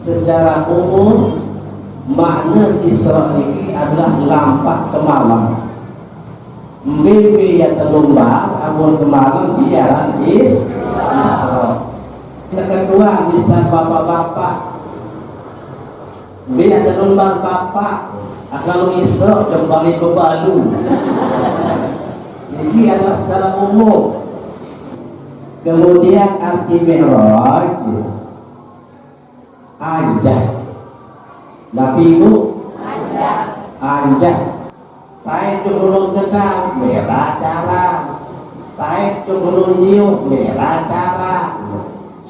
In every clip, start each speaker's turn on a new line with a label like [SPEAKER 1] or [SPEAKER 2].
[SPEAKER 1] secara umum makna Isra ini adalah lampat ke malam. Mimpi yang terlomba, amun ke malam biaran Isra. Yang kedua, misal bapak-bapak biar terlomba bapak akan Isra kembali ke balu. Ini adalah secara umum. Kemudian arti Mi'raj anjah. Nabi Ibu anjah. Taik ke gunung Tegang merah jalan. Taik ke gunung Nyiuk merah jalan.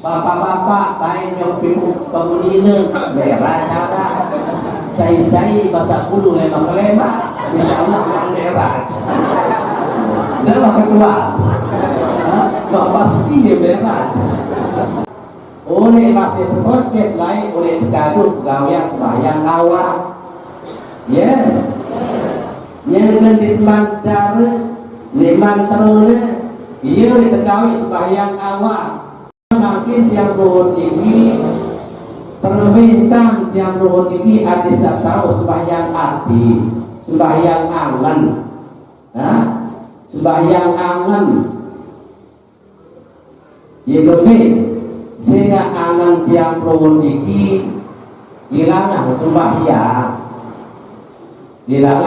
[SPEAKER 1] Bapak-bapak taik ke Pemudina merah jalan. Sai-sai bahasa kudu lema-lema insyaallah merah. Adalah kedua. Pasti dia merah. Oleh masih terkocet lain oleh terkadut gawian sembahyang awal. Ya. Yang mendipmantara liman terune ia ditegawi sembahyang awal. Makin tiang ruhun ini permintaan tiang ruhun ini ada tahu sembahyang arti, sembahyang angan, sembahyang angan. Ya lebih sehingga angan tiang ruhun ini hilang sembahyang, hilang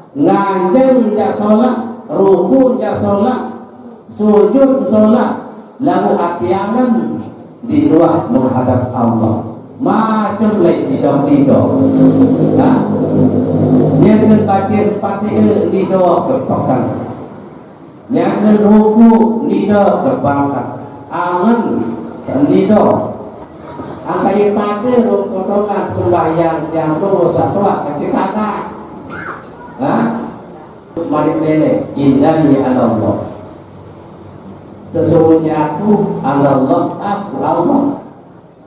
[SPEAKER 1] ngajeng jak sholat, ruku jak sholat, sujud sholat, lalu akiangan di luar menghadap Allah. Macam lain didok. Yang baca Fatihah didok kepokan. Yang ruku didok kepokan. Angan sendidok. Angkai pada potongan sembahyang yang satu ketika tak. Mari lele indani Allah. Sesungguhnya aku Allah, aku Allah.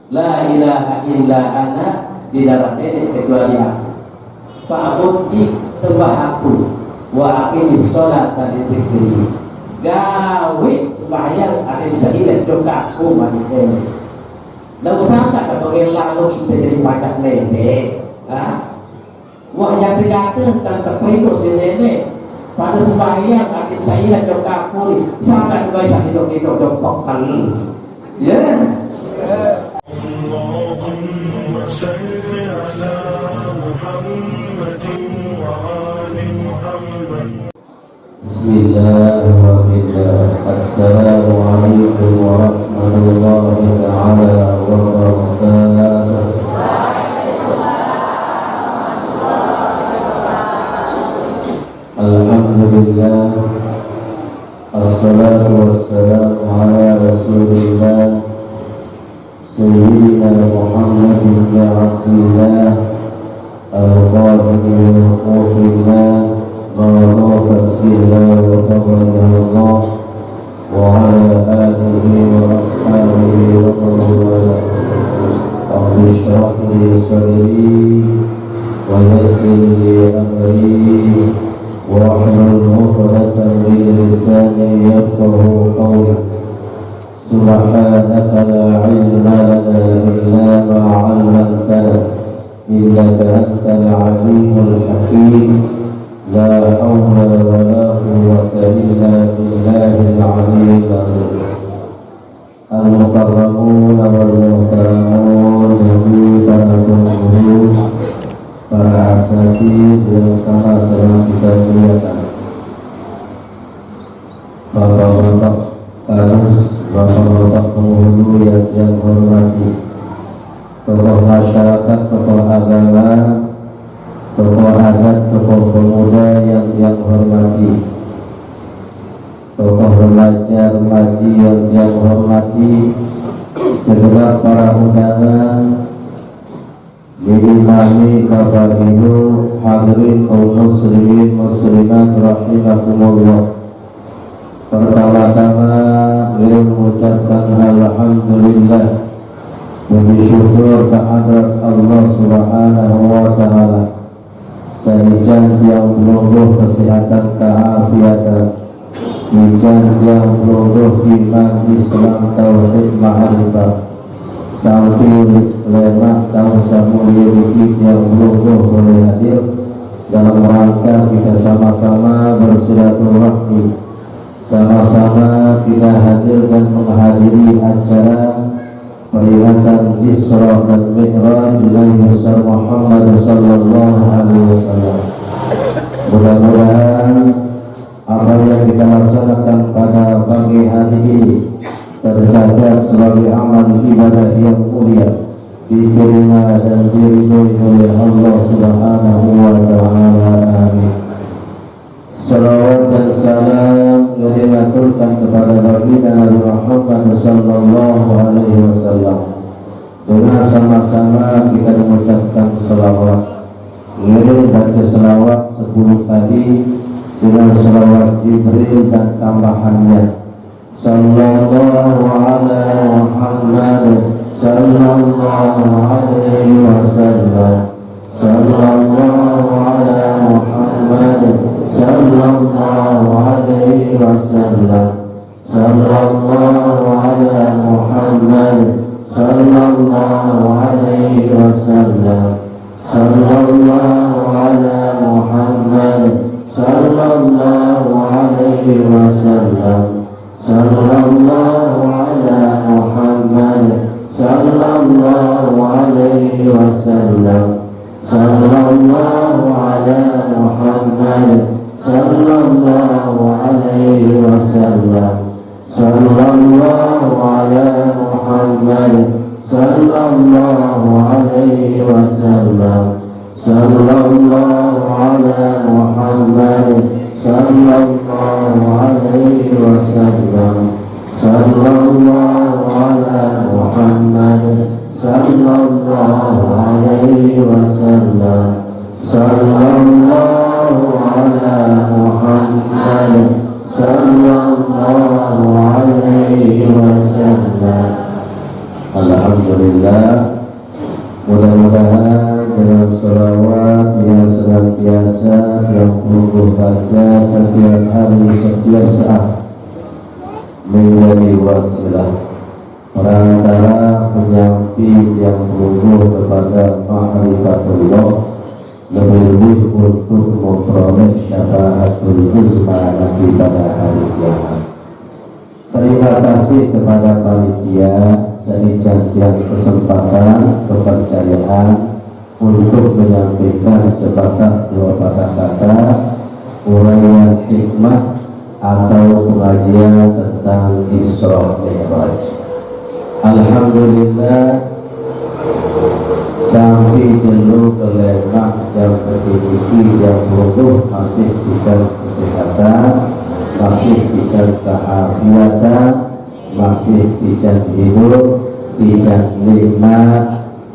[SPEAKER 1] La ilaha illa ana, di dalam lele kecuali aku. Fa'budni sembah aku, wa aqimis sholat dan zikri. Gawe sembahyang ada bisa ingat juga aku mari lele. Lalu sampai ke bagian lalu kita jadi pajak lele. Wah yang terjatuh dan terperintuk si nenek pada sembahyang adik saya dok aku ni sangat baik saya dok dokkan ya. Allahumma salli ala Muhammadin wa ali Muhammad. Bismillahirrahmanirrahim. Assalamualaikum warahmatullahi taala wabarakatuh. Alhamdulillah, assalatu wassalamu ala rasulillah Sayyidina Muhammad bin Abdillah al-Qadhi al-Qufillah Mawallah Tasbillah wa Tawallah wa ala alihi wa ashabihi wa tawallah Rabbi syrah li sadri wa yassir li amri واحلل عقدة من لساني يفقهوا قولي سبحانك لا علم لنا إلا ما علمتنا إنك أنت العليم الحكيم لا حول ولا قوة إلا بالله العلي العظيم المكرمون والمحترمون نبي para para asatidz yang sama-sama kita muliakan, bapak-bapak harus bapak-bapak penghulu yang hormati, tokoh masyarakat, tokoh agama, tokoh adat, tokoh pemuda yang hormati, tokoh remaja-remaji yang hormati, segenap para undangan, Imami kafahilu hadirin kaum muslimin muslimat rahimakumullah. Pertama-tama beliau mengucapkan alhamdulillah, puji syukur kehadrat Allah Subhanahu wa taala. Sejalan yang meluluh kesehatan keafiatan, sejalan yang meluluh iman Islam tauhid ma'rifah, sampai
[SPEAKER 2] mulia yang belum boleh hadir dalam rangka kita sama-sama bersilaturahmi, sama-sama kita hadir dan menghadiri acara peringatan Isra dan Mi'raj Nabi besar Muhammad sallallahu alaihi wasallam. Mudah-mudahan apa yang kita laksanakan pada pagi hari ini tercatat sebagai amal ibadah yang mulia, diterima dan diridhoi oleh Allah Subhanahu wa taala. Amin. Salawat dan salam diaturkan kepada baginda Nabi Muhammad sallallahu alaihi wasallam. Dengan sama-sama kita mengucapkan salawat. Mengirim baca salawat 10 kali dengan salawat Jibril dan tambahannya. Sallallahu ala Muhammad sallallahu alaihi wasallam. Sallallahu ala Muhammad sallallahu alaihi wasallam. Sallallahu ala Muhammad sallallahu alaihi wasallam. Sallallahu ala Muhammad sallallahu alaihi wasallam. Sallallahu ala Muhammad sallallahu alaihi wasallam. Sallallahu ala Muhammad sallallahu alaihi wasallam. Sallallahu ala Muhammad sallallahu alaihi wasallam. Sallallahu ala Muhammad sallallahu alaihi wasallam. Sallallahu ala Muhammad sallallahu alaihi wasallam. Sallallahu ala Muhammad sallallahu alaihi wasallam. Alhamdulillah, mudah-mudahan dengan sholawat yang senantiasa yang puluh saja setiap hari setiap saat menjadi wasilah perantara penyampi yang berumur kepada ma'rifatullah, lebih-lebih untuk memperoleh syafaatul uzma nanti pada hari kiamat. Terima kasih kepada panitia seijadian kesempatan kepercayaan untuk menyampaikan sepatah dua patah kata uraian hikmah atau pengajian tentang Isra Mi'raj. Alhamdulillah, sampai dulu ke lemak jam ketinggi jam 20 masih kita kesehatan, masih kita keafiatan, masih tidak hidup, tidak nikmat,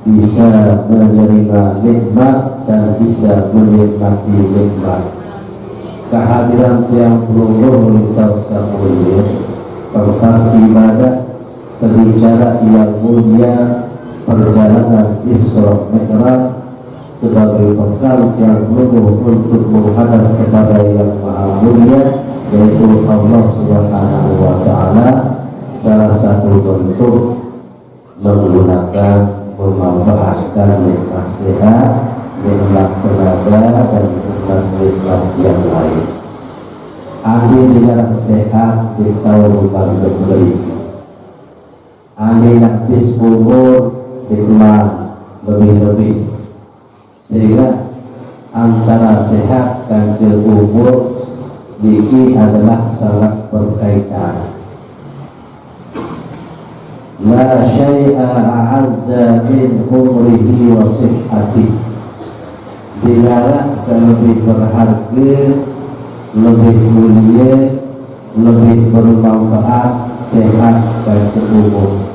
[SPEAKER 2] bisa menerima nikmat dan bisa menikmati nikmat. Kehadiran yang berumur lintas mulia, tempat ibadah, berbicara yang mulia, perjalanan Isra Mi'raj sebagai bekal yang berumur untuk menghadap kepada yang maha mulia, yaitu Allah Subhanahu wa taala. Salah satu bentuk menggunakan memanfaatkan nikmat sehat, nikmat tenaga dan nikmat yang lain. Ahli dilarang sehat di tahun bukan beri. Ahli nafis umur dikemas lebih-lebih, sehingga antara sehat dan umur diki adalah sangat berkaitan. La syai'a a'azza min umrihi wa sihhatihi. Dilarang lebih berharga, lebih mulia, lebih bermanfaat sehat dan umur.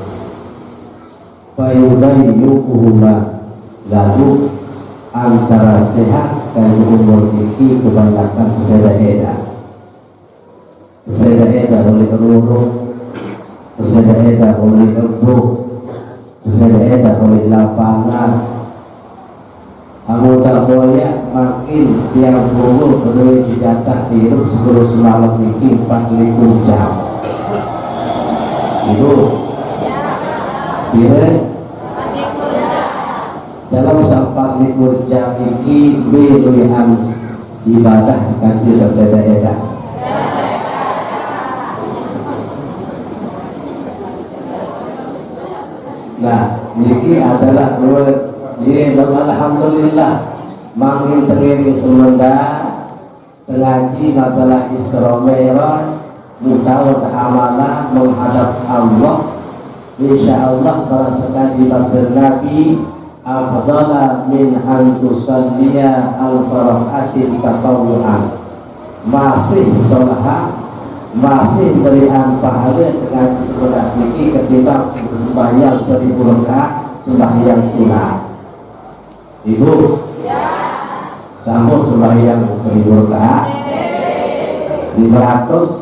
[SPEAKER 2] Fayudayyukuhuma, lalu antara sehat dan umur ini kebanyakan keseda-eda oleh peluru, keseda-eda oleh embuk, keseda-eda oleh lapangan. Anggota boya makin tiang umur kedua dijatah hidup sebelum semalam ini 45 jam. Ibu, kira dalam sampai libur jam iki beluihan ibadah kanthi seseda-eda. Nah, ini adalah alhamdulillah makin terdiri semenda ngaji masalah Isra Mi'raj mutawad amalan menghadap Allah. Insyaallah para sekali pasir Nabi afdala min an tusalliya al-faraqatin tatawu'an, masih sholat, masih berian pahala dengan sebelah ini ketimbang sembahyang 1000 rakaat sembahyang sunat. Ibu sambung sembahyang 1000 rakaat 500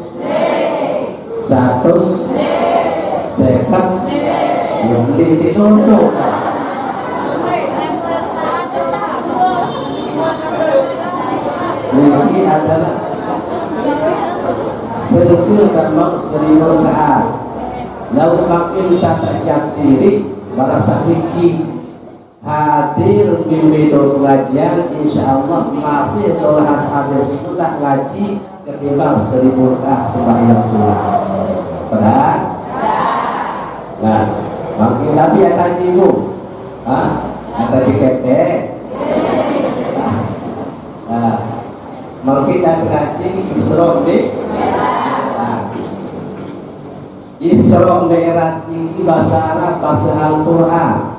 [SPEAKER 2] 100 sekat yang ditunduk. Ini adalah sergil dan mau 1000 rakaat. Lalu makin tak diri merasa tinggi hadir bimbing pengajian, insyaallah masih sholat hadir sunat ngaji ketimbang 1000 rakaat sembahyang sunat. Beras. Nah, makin Nabi akan ibu, ada di ketek. Makin dan ngaji Isra Mi'raj. Isra Mi'raj ini bahasa Arab, bahasa Al-Quran.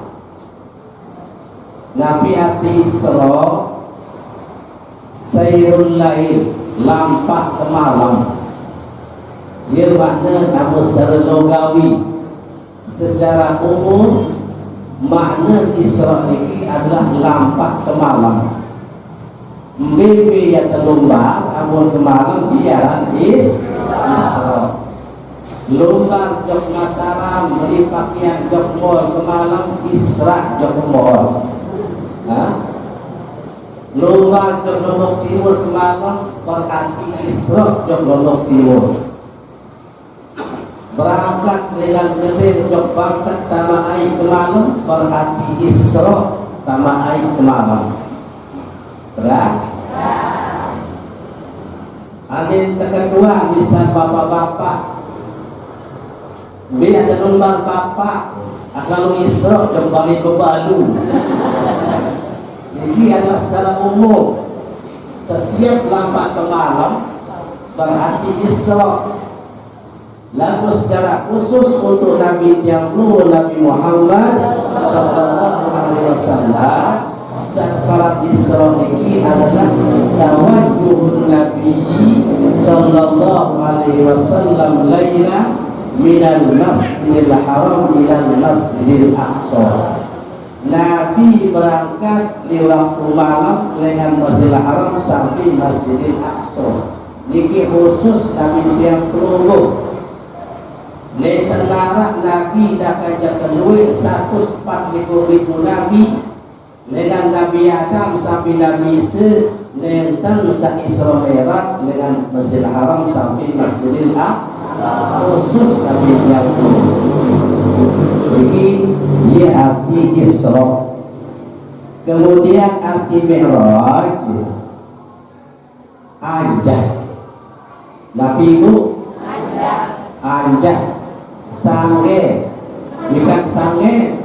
[SPEAKER 2] Nabi arti Isra sayrul lail, lampak ke malam. Dia makna namun secara logawi. Secara umum makna Isra ini adalah lampak ke malam. Mimpi yang terlumbar namun ke malam biaran Isra. Lumbar jok Mataram beri pakaian jok mall ke malam, Isra jok mall. Lumbar jok Lombok Timur ke malam, berarti Isra jok Lombok Timur. Berangkat dengan gede jok Bangkat Tama Air ke malam, berarti Isra Tama Air ke malam. Terus ada yang kedua, misal bapak-bapak biar lumbar bapak kalau Isra kembali ke Balu. Jadi adalah secara umum setiap lambat ke malam berarti Isra. Lalu secara khusus untuk Nabi yang dulu, Nabi Muhammad sallallahu alaihi wasallam, saat Isra ini adalah tawajjuh Nabi sallallahu alaihi wasallam laila minal masjidil haram minal masjidil aqsa. Nabi berangkat di waktu malam dengan Masjidil Haram sampai Masjidil Aqsa. Niki khusus Nabi yang perlu. Tenara Nabi dah kajakan luih 140.000 Nabi dengan Nabi Adam sampai Nabi Isa nenten sa Isra Mi'raj dengan Masjidil Haram sampai Masjidil Aqsa. Khusus Nabi yang jadi dia arti Isra. Kemudian arti Mi'raj anjah. Nabi Ibu anjah sange, bukan sange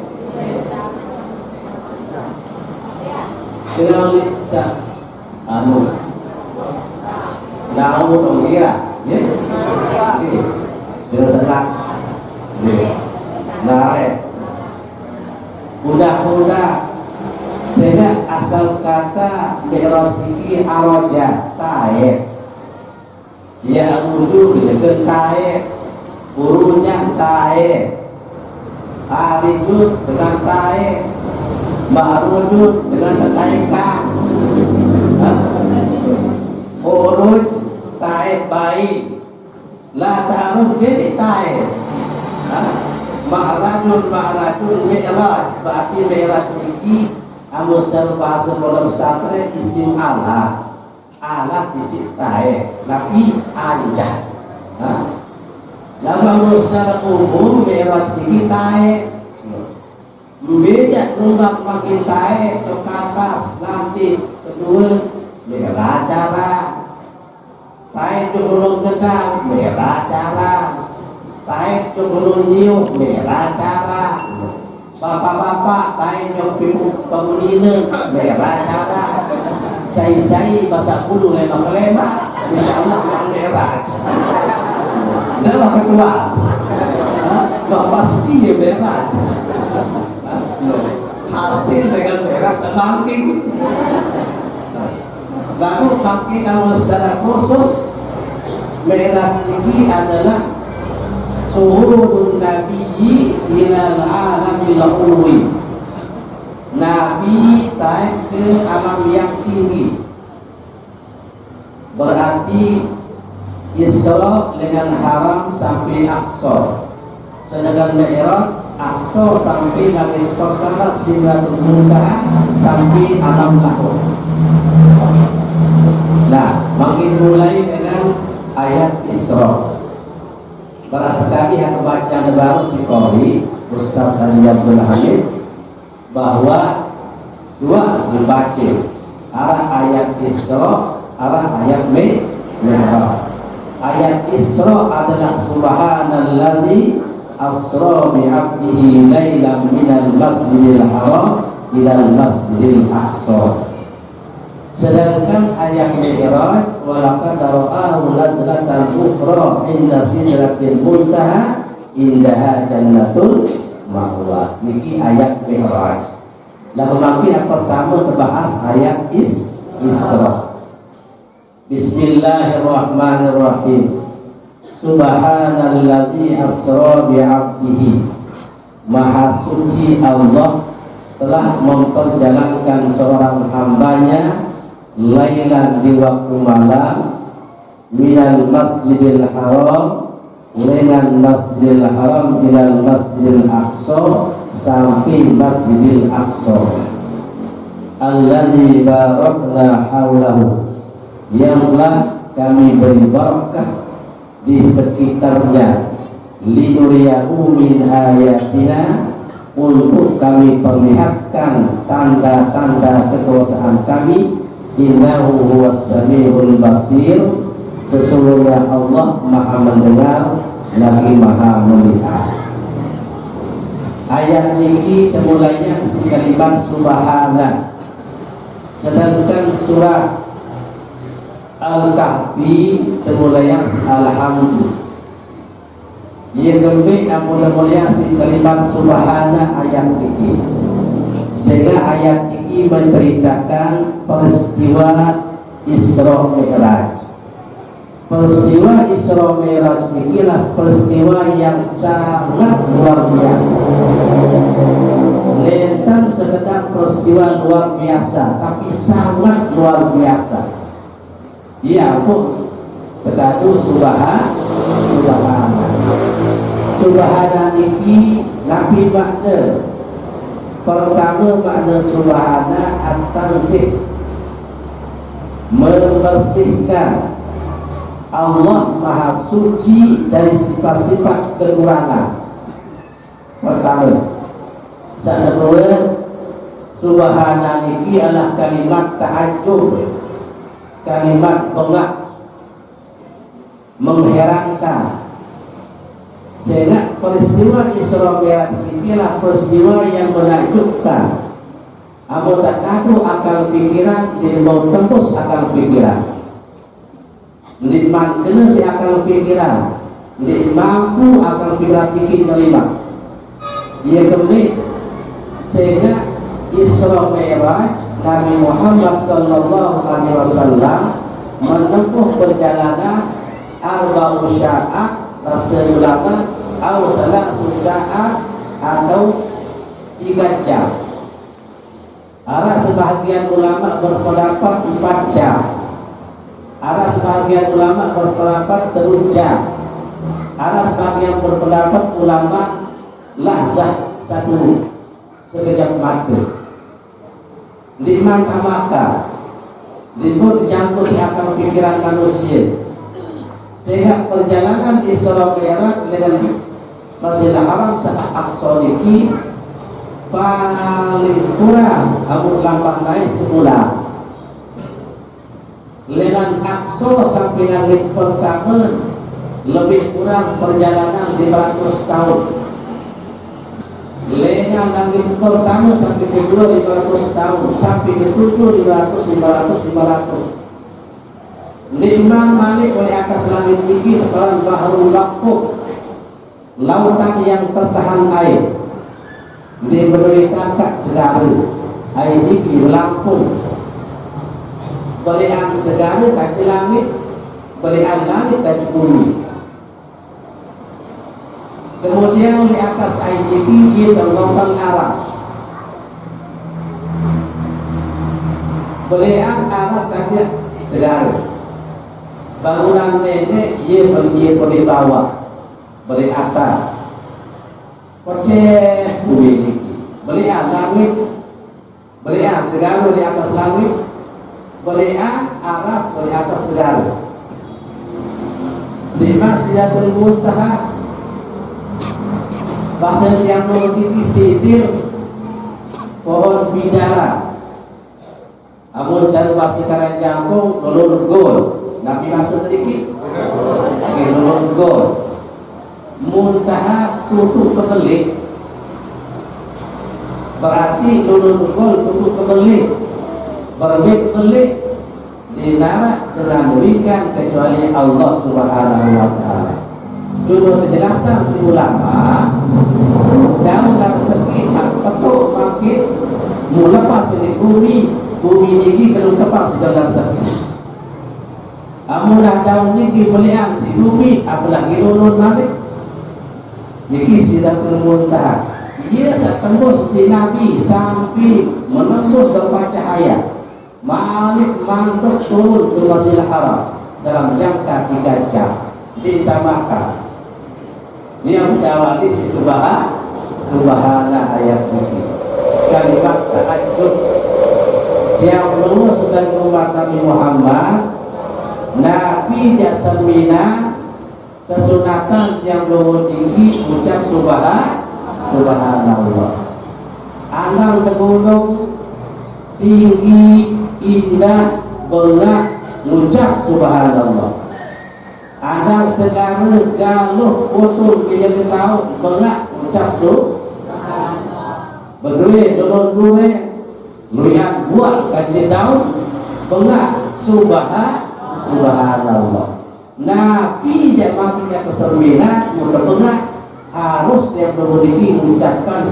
[SPEAKER 2] dengan lisan namu dong kira ya dengan senang naik udah sehingga asal kata Mi'raj ini araja tae ya wujud dengan tae urunya tae arijud dengan tae ma'rujud dengan tae ka uruj tae bayi la ta'arud jadi tae ma'rajud Mi'raj berarti Mi'raj ini amus dalam bahasa bola pesantren isim Allah isim tae tapi anjah lama secara umum Mi'raj ini tae beda rumbak makin taek ke atas nanti kedua merah cara taek ke gunung gedang merah cara taek ke gunung jiu merah cara bapak-bapak taek ke pemunina merah cara sai-sai bahasa kudu lema-lema insyaallah merah adalah kedua nggak pasti dia merah hasil dengan merah semakin lalu makin kalau secara khusus merah ini adalah suhurun nabiyyi ilal alamil ulwi nabi naik ke alam yang tinggi berarti Isra dengan haram sampai Aqsa sedangkan Mi'raj Aqsa sampai langit pertama Sidratul Muntaha sampai alam lahir. Nah, makin mulai dengan ayat Isra. Para sekali yang baca baru si Qori Ustaz Ali Abdul Hamid bahwa dua dibaca arah ayat Isra, arah ayat Mi'raj. Ayat Isra adalah subhanallazi asra bi 'abdihi lailan minal masjidil haram ilal masjidil aqsa. Sedangkan ayat Mi'raj walaqad ra'ahu lazlatan ukhra 'inda sidratil muntaha indaha jannatul ma'wa. Niki ayat Mi'raj. Lalu nanti yang pertama terbahas ayat Isra. Bismillahirrahmanirrahim. Subhanallazi asra bi'abdihi. Maha suci Allah telah memperjalankan seorang hambanya lailan di waktu malam minal masjidil haram dengan masjidil haram ilal masjidil aqsa sampai masjidil aqsa alladzi barakna haulahu yang telah kami beri barakah di sekitarnya linuriyahu min ayatina untuk kami perlihatkan tanda-tanda kekuasaan kami innahu huwas samiul basir sesungguhnya Allah maha mendengar lagi maha melihat. Ayat ini mulainya kalimat subhana sedangkan surah Al-Kahfi temulaya alhamdulillah. Ia kembali mulia si kalimat subhana ayat ini. Sehingga ayat ini menceritakan peristiwa Isra Mi'raj. Peristiwa Isra Mi'raj inilah peristiwa yang sangat luar biasa. Bukan sekedar peristiwa luar biasa, tapi sangat luar biasa. Ya pun terkadu subhana ini Nabi makna pertama makna subhana at-tanzih membersihkan Allah maha suci dari sifat-sifat kekurangan. Pertama kedua subhana ini adalah kalimat ta'ajjub, kalimat bengak, mengherankan. Sehingga peristiwa Isra Mi'raj inilah peristiwa yang menakjubkan. Amun tak kadu akal pikiran, dia mau tembus akal pikiran. Nikmat kena si akal pikiran, dia mampu akal pikiran tinggi terima. Dia kembali sehingga Isra Mi'raj Nabi Muhammad sallallahu alaihi wasallam menempuh perjalanan arba'u sya'at rasulullah atau salatu sa'at atau 3 jam. Ada sebahagian ulama berpendapat 4 jam. Ada sebahagian ulama berpendapat 3 jam. Ada sebahagian berpendapat ulama lahzah 1 sekejap mata. Di mana maka libur tercampur akal pikiran manusia, sehingga perjalanan Isra Mi'raj dengan Masjidil Haram saat Aqsa ini paling kurang amun lambat naik sebulan. Dengan Aqsa sampai langit pertama lebih kurang perjalanan 500 tahun. Dengan langit pertama sampai kedua 500 tahun, sampai ketujuh 500. Imam Malik oleh atas langit tinggi tebaran Bahrul Mahfuz, lautan yang tertahan air. Diberi kakak segala air tinggi melampung. Belian segala kaki langit, belian langit dan bumi. Kemudian di atas air tinggi dia terlompang arah. Belian atas kaki segala. Bangunan nenek ia boleh bawah, boleh atas. Kocek bumi tinggi. Belian langit, belian segala di atas langit. Belian aras di atas segala. Di Masjidil Muntaha bahasa yang memiliki sidir pohon bidara. Amun cari bahasa karang jambung lulun gol. Nabi bahasa sedikit lulun gol. Muntaha tutup kebelik. Berarti lulun gol tutup kebelik. Berbalik dinarak dengan demikian kecuali Allah Subhanahu wa ta'ala. Dulu penjelasan si ulama dalam segi petuk makin melepas dari bumi ini belum lepas dalam segi. Amunlah daun ini belian si bumi apalagi lulun malik. Jadi Sidratul Muntaha ia tembus si Nabi sampai menembus beberapa cahaya. Malik mantuk turun ke Masjidil Haram dalam jangka 3 jam ditambahkan. Ini yang diawali si Subhana ayat ini. Kalimat ta'ajjub yang dulu sebagai umat Nabi Muhammad, Nabi jasamina kesunatan yang dulu tinggi ucap Subhanallah. Andang ke gunung tinggi indah belak ngucap Subhanallah. Ada segala galuh putul dia tahu belak ngucap Subhanallah. Berdua dulu luyan buat kaji daun belak Subhanallah. Nabi dia makinnya keserminan mudah belak harus dia memiliki ucapkan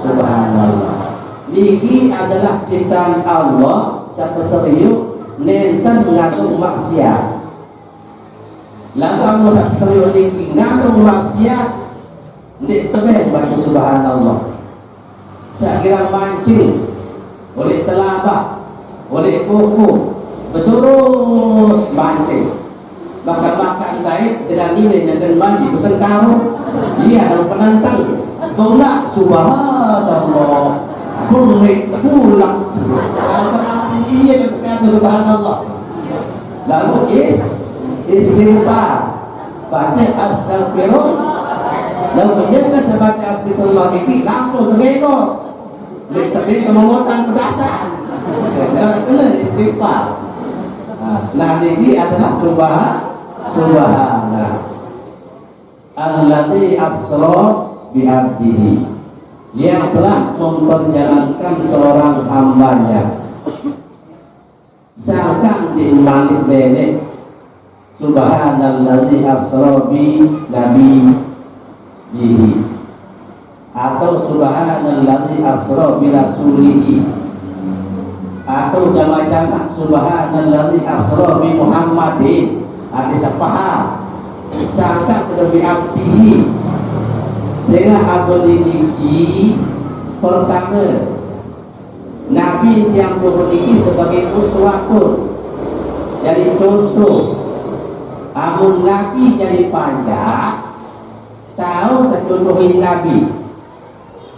[SPEAKER 2] Subhanallah. Niki adalah ciptaan Allah satu serius nenten mengatur maksiat. Lalu kamu satu serius niki ngatur maksiat, nek tebeh baca Subhanallah. Saya kira mancing, oleh telabak, oleh kuku, terus mancing. Makan baik dengan nilai dan mandi pesan kamu, dia adalah penantang. Tolak Subhanallah. Boleh pulang. Berarti dia berkata Subhanallah. Lalu istighfar, baca astagfirullah. Lalu menjaga saya baca astagfirullah ini langsung terbebas. Tapi kemenguatan pedasan. Dan kena istighfar. Nah ini adalah Subhanallah. Allazi asra bi'abdihi, yang telah memperjalankan seorang hambanya. Seakan di Malik Bene Subhanallazi asra bi nabiyhi, atau Subhanallazi asra bi rasulihi, atau jama-jama Subhanallazi asra bi Muhammadin. Bisa paham seakan lebih abdihi. Sehingga abad ini pertama Nabi yang memiliki sebagai uswatun, jadi contoh. Amun Nabi jadi panjang, tahu tercontohin Nabi.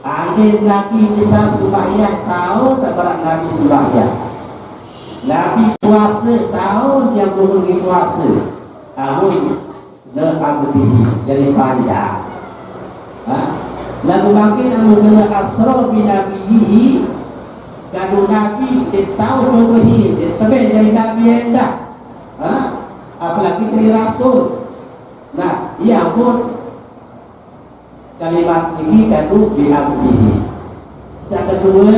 [SPEAKER 2] Andai Nabi misal sembahyang, tahu tak berat Nabi sembahyang. Nabi puasa, tahu yang memiliki puasa. Amun abad ini jadi panjang. lalu makin amun kena asra bi nabihi kadu nabi dia tahu contohnya dia tebak dari nabi hendak apalagi dari rasul. Nah ia pun kalimat ini kadu bi abdihi. Yang kedua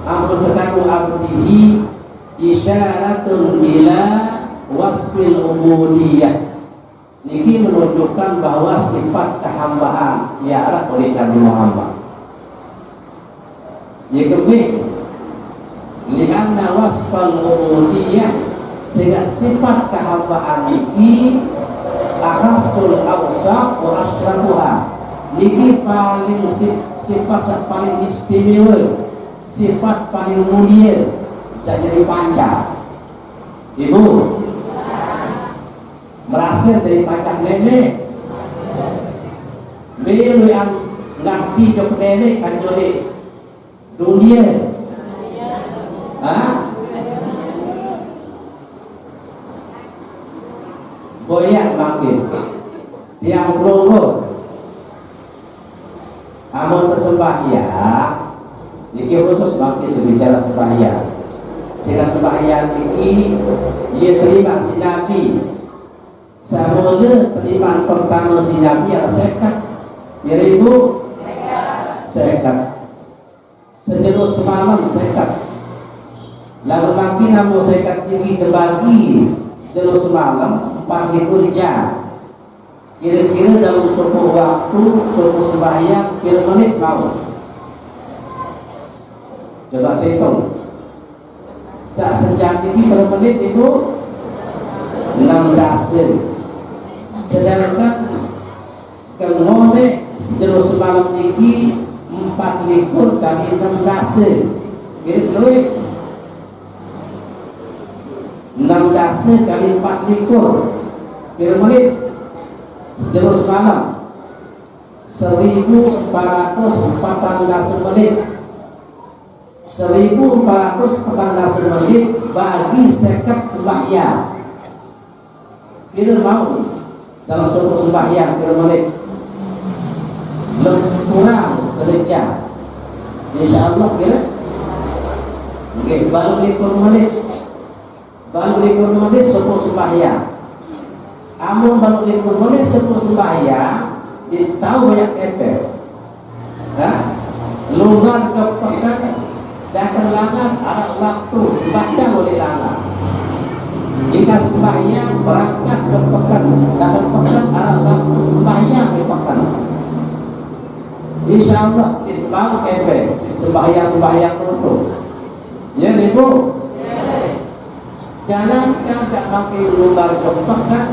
[SPEAKER 2] amun kadu abdihi isyaratun ila wasfil ubudiyah. Ini menunjukkan bahwa sifat kehambaan ialah oleh Nabi Muhammad. Yang kedua, lianna wasfal ubudiyah, sehingga sifat kehambaan ini akhasul awsaf wa asyrafuha. Ini paling sifat paling istimewa, sifat paling mulia, jadi panjang. Ibu berhasil dari pacar nenek beliau yang ngerti ke nenek kan jadi dunia goyak makin tiang pelongo amal kesembahyang ini khusus makin berbicara sembahyang sehingga sembahyang ini dia terima si Nabi. Semuanya terimaan pertama si Nabi adalah sekat. Beribu sekat. Sejenuh semalam sekat. Lalu makin namun sekat ini terbagi sejenuh semalam 40 jam. Kira-kira dalam suatu waktu suatu sembahyang kira menit mau. Coba hitung. Saat sejam ini berapa menit itu 16. Sedangkan kemone sejenuh semalam ini 4 kali 16. Kira-kira 16 kali 4 kira menit sejenuh semalam 1414 menit. 1414 menit bagi sekat sembahyang. Kira mau dalam suatu sembahyang kira menit kurang sejam. InsyaAllah kira baru 50 menit. Baru 50 menit suatu sembahyang. Amun baru 50 menit suatu sembahyang ditahu banyak efek. Luar ke pekan dan kelangan ada waktu baca oleh langan. Jika sembahyang berangkat ke pekan dan pekan ada waktu sembahyang di pekan. InsyaAllah itu baru efek sembahyang itu. Ya ibu. Jangan tak pakai lumbar ke pekan,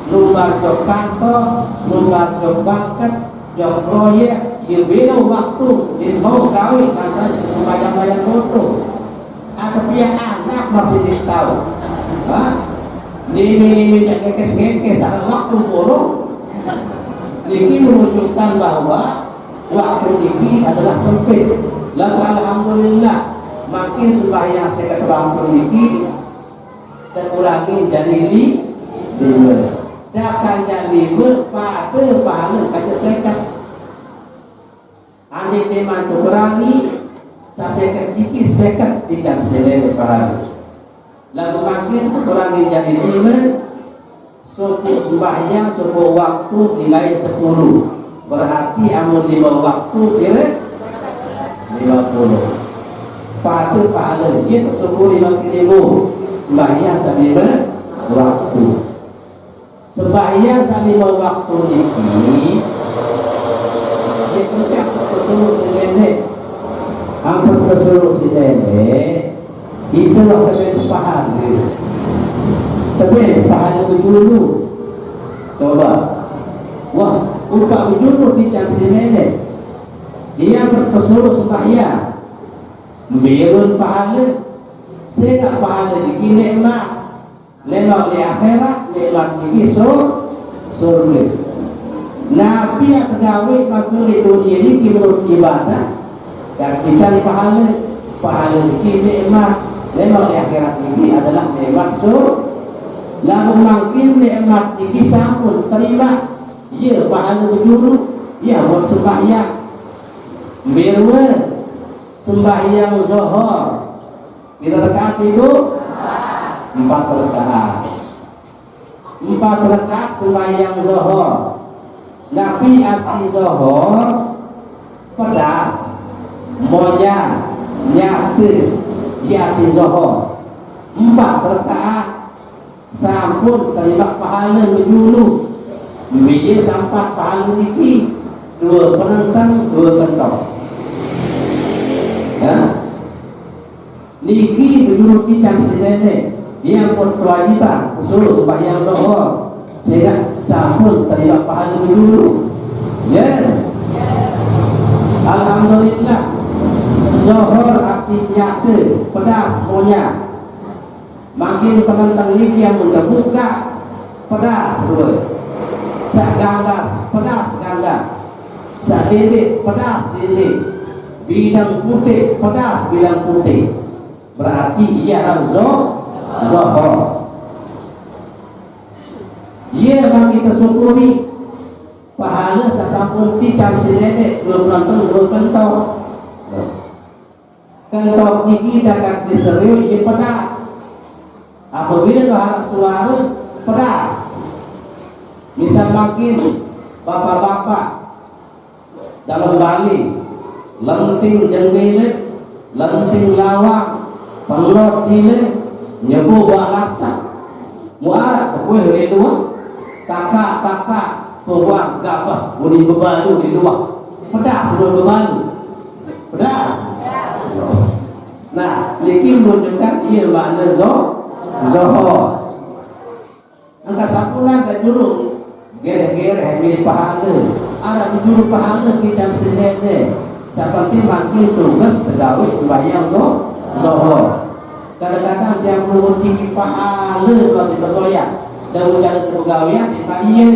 [SPEAKER 2] lumbar ke kantor, lumbar ke bangkat, ke proyek. Dia bina waktu dia mau kawin kata sembahyang-bayang foto. Tapi yang anak masih tahu. Ini ngekes-ngekes ada waktu bolong. Ini menunjukkan bahwa waktu ini adalah sempit. Lalu alhamdulillah makin sembahyang saya waktu ini terkurangi jadi 5. Dakan jadi 5 pada pahala kaca sekat. Andi teman kurangi sasekat dikit sekat tidak selesai pahala. Lalu makin kurangi jadi 5. Suku sembahyang suku waktu nilai 10. Berarti amun 5 waktu kira 50. Pada pahala dia tersebut 50 sembahyang salima waktu. Sembahyang salima waktu ini dia kerja kesuruh si nenek. Hampir kesuruh si nenek itu waktu itu pahala. Tapi pahala dulu. Coba. Wah, upah dulu dicari si nenek. Dia berkesuruh sembahyang. Birun pahala. Sehingga pahala di nikmat. Nikmat di akhirat, nikmat di surga. Nabi yang pegawai makhluk di dunia ini menurut ibadah dan dicari pahala. Pahala di nikmat, nikmat di akhirat ini adalah nikmat surga. Lalu makin nikmat di sampun terima. Ya pahala berjuru Ya buat sembahyang. Mirwe sembahyang zuhur. Bila rakaat itu 4 rakaat. 4 rakaat sembahyang zuhur. Nabi arti zuhur pedas, monya, nyatu, arti zuhur. 4 rakaat sampun terima pahala menjulu. Biji sampai pahala tinggi. 2 penentang, 2 kentong. Ya. Niki menurut kita sendiri yang berkewajiban suruh sembahyang zuhur sehingga sampun terima pahala menjulu. Ya. Alhamdulillah. Zuhur artinya ke pedas monya. Makin penentang niki yang buka pedas dulu. Sak ganggas pedas ganggas. Sak didik pedas didik. Bidang putih pedas bidang putih. Berarti ia zuhur. Ia memang kita syukuri pahala sasampun ticam sedek 2 penonton 2 kentong. Kentong ini dapat diserius ia pedas. Apabila bahan suara pedas. Misal makin bapak-bapak dalam Bali lenting jenggile, lenting lawang, pelot dile, nyebu balasa, muat kue di luar, kakak pembuat gapah, budi bebalu di luar, pedas sudah bebalu, pedas. Nah, ini menunjukkan ia makna zuhur. Angka sapulan dan jurung gereh-gereh milik pahala. Ada jurung pahala kita sendiri. Seperti makin tugas pegawai sembahyang zuhur. Kadang-kadang yang menguji pahala masih bergoyang. Dan jalan pegawaian di dia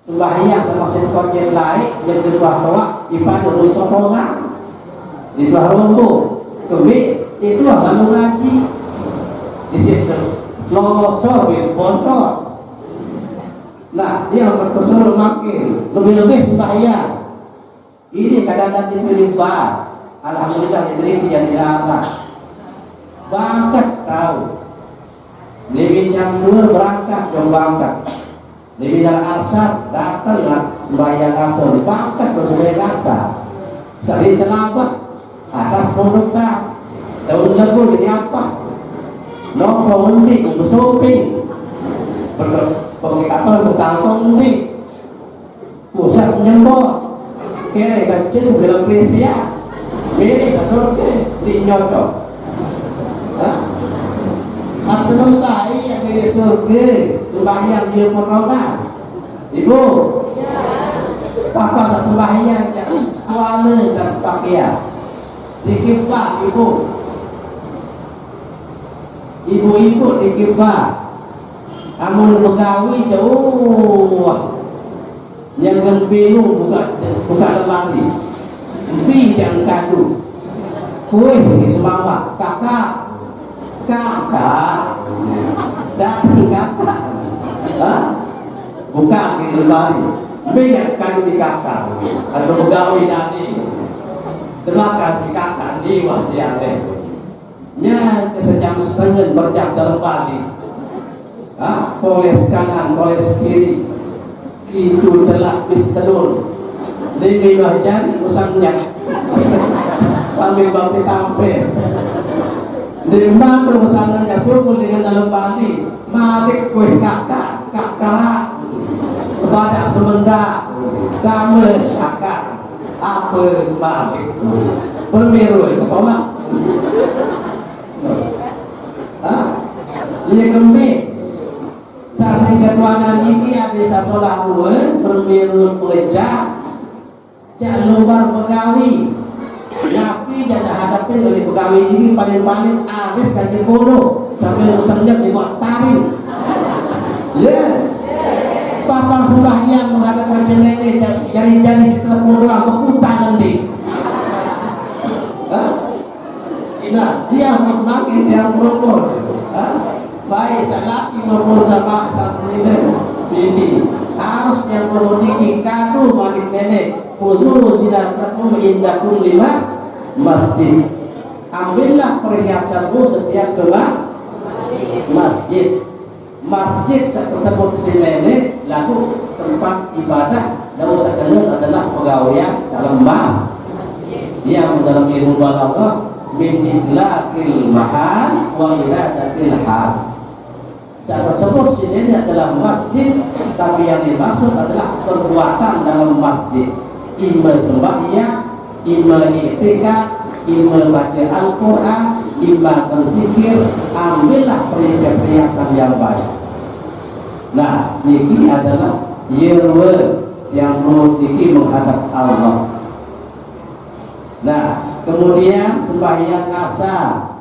[SPEAKER 2] sembahyang sama sekotnya lain yang kedua bawa ibadah rusuh orang. Itu harumbu. Kemudian itu lalu ngaji. Di situ losor bontot. Nah, dia berkesuruh makin lebih-lebih sembahyang. Ini kadang-kadang diterima. Alhamdulillah diterima jadi anak. Bangkat tahu. Nabi jam 2 berangkat jam bangkat. Nabi dalam asar datanglah sembahyang asar. Bangkat bersembahyang asar. Sering terlambat atas pembuka. Daun lebu jadi apa? Nopo undi bersoping. Pakai kapal berkantong undi. Pusat menyembah. Kira kecil dalam Malaysia. Ini kesurke di nyocok. Sebentar yang dari surga sembahyang dia potongan. Ibu, papa sembahyang jangan suara dan pakaian. Dikibah ibu. Ibu-ibu dikibah. Amun begawi jauh. Jangan bingung buka lemari. Fi jangan kadu. Kue di semua kakak datang kakak. Buka di lemari. Banyak kadu di kakak. Atau begawi nanti. Terima kasih kakak di wajah yang nya kesejam setengah berjam dalam Bali. Poles kanan, poles kiri. Itu telah bistelur. Lebih wajah usangnya. Sambil bapak tampil. Lima perusahaannya suruh dengan dalam Bali. Malik kue kakak kepada semendak kamu kakak apa malik permiru itu sholat. Ini kembali. Saya ketuanan ini ada sholat permiru kerja. Jangan lupa pegawai. Nabi dan hadapin oleh pegawai ini paling-paling aris kaki bodoh sambil musangnya dibuat tarik. Ya, papa sembahyang menghadapkan nenek jari-jari setelah bodoh berputar nanti. Nah, dia makin dia berumur. Baik, laki maupun sama satu ini. harusnya menuniki kadu malik nenek khusus silatakum inda kulli masjid. Ambillah perhiasanmu setiap ke masjid. Masjid tersebut si nenek lalu tempat ibadah dan sekalian adalah pegawaian dalam yang dalam ilmu balaghah min idlaqil mahal wa iradatil hal. Saat tersebut sini adalah masjid, tapi yang dimaksud adalah perbuatan dalam masjid. Ima sembahyang, ima i'tikaf, ima baca Al-Quran, ima berzikir. Ambillah perhiasan yang baik. Nah, ini adalah yerwe yang perlu menghadap Allah. Nah, kemudian sembahyang asar.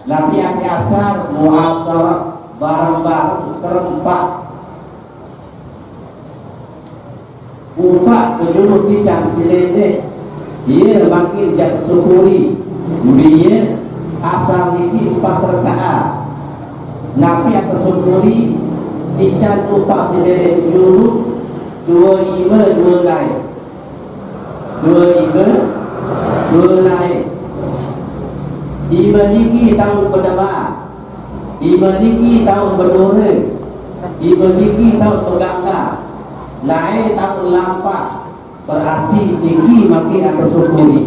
[SPEAKER 2] Nabi asar muasarah bareng-bareng serempak. Upah kejulu ticang silede. Ia makin jatuh syukuri. Biar asar niki 4 rakaat. Nabi akan syukuri ticang upah silede kejulu 2 naik. 2 naik. Iman niki tahun berdama, iman niki tahun berdua, iman niki tahun bergangga, naik tahun lampak. Berarti niki makin akan syukuri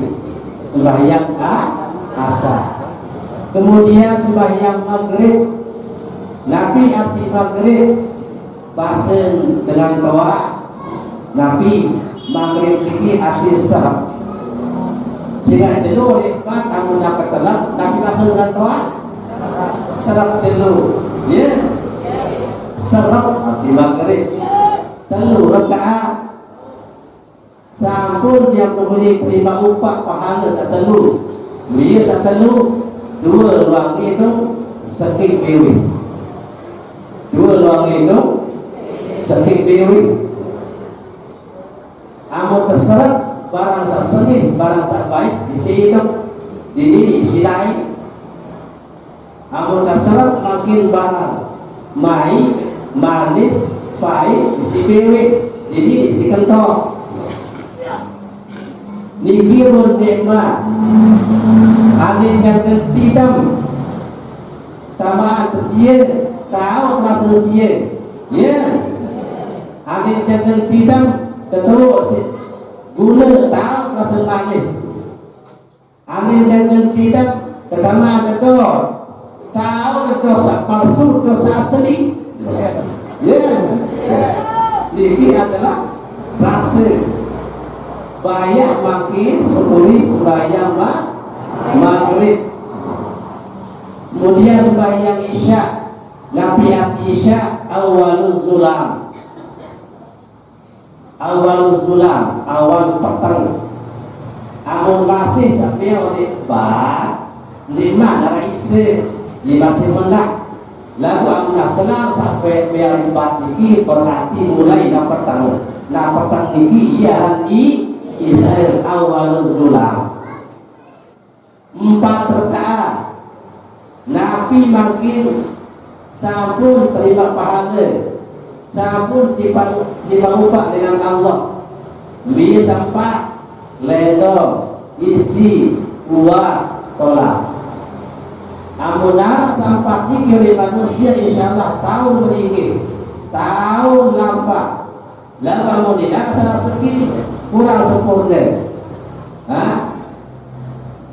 [SPEAKER 2] sembahyang asar. Kemudian sembahyang maghrib. Nabi arti maghrib basen dengan doa. Nabi maghrib niki asli serap. Sehingga dulu lepas kamu nak ketelak, Nabi masuk dengan doa serap dulu, ya, serap di maghrib, telu rakaat, sampun yang memberi terima upah pahala satelu, dia satelu, 2 ruang itu sekik bewi, 2 ruang itu sekik bewi, amun terserap. Barang sak sengih, barang sak baik isi hidup, di isi lain. Amun terserap makin barang mai, manis, pahit, isi bewe, jadi isi kentok. Nikirun nikmat, adin yang tidak, tamaan kesia, tahu terasa sia, ya. Adin yang tidak, terus gula tahu rasa manis. Aneh jangan tidak pertama kedua tahu dosa palsu dosa asli. Ya, ini adalah rasa banyak makin syukuri sembahyang maghrib. Kemudian sembahyang isya. Nabi arti isya awalul zulam. Awal zulam, awal petang. Amun masih sampai oleh bar 5 darah isi 5 semendak. Lalu amun tenang sampai biar 4 ini berarti mulai nak petang. Nak petang ini ia isir awal zulam 4 rakaat. Nabi makin sampun terima pahala, sampun dipaupah dengan Allah. Bi sampai ledo isi kuat tolak. Amunara sampai dikiri manusia insyaallah tahun meninggi, tahun lampak. Lalu amun tidak salah segi kurang sempurna.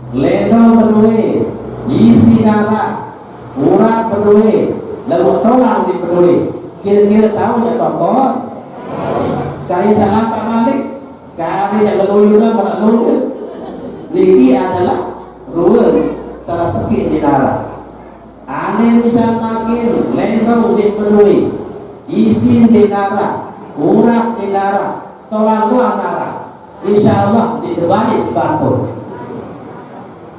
[SPEAKER 2] Ledo peduli isi darah urat peduli lalu tolak dipeduli. Kira-kira tahu ya tokoh kali salah Pak Malik kali yang geluyuran berlalu Liki adalah rules salah sekit di darah. Aneh bisa makin lembang dipenuhi isi di darah, urat di darah, tolak luar darah. Insya Allah didebani sepatu.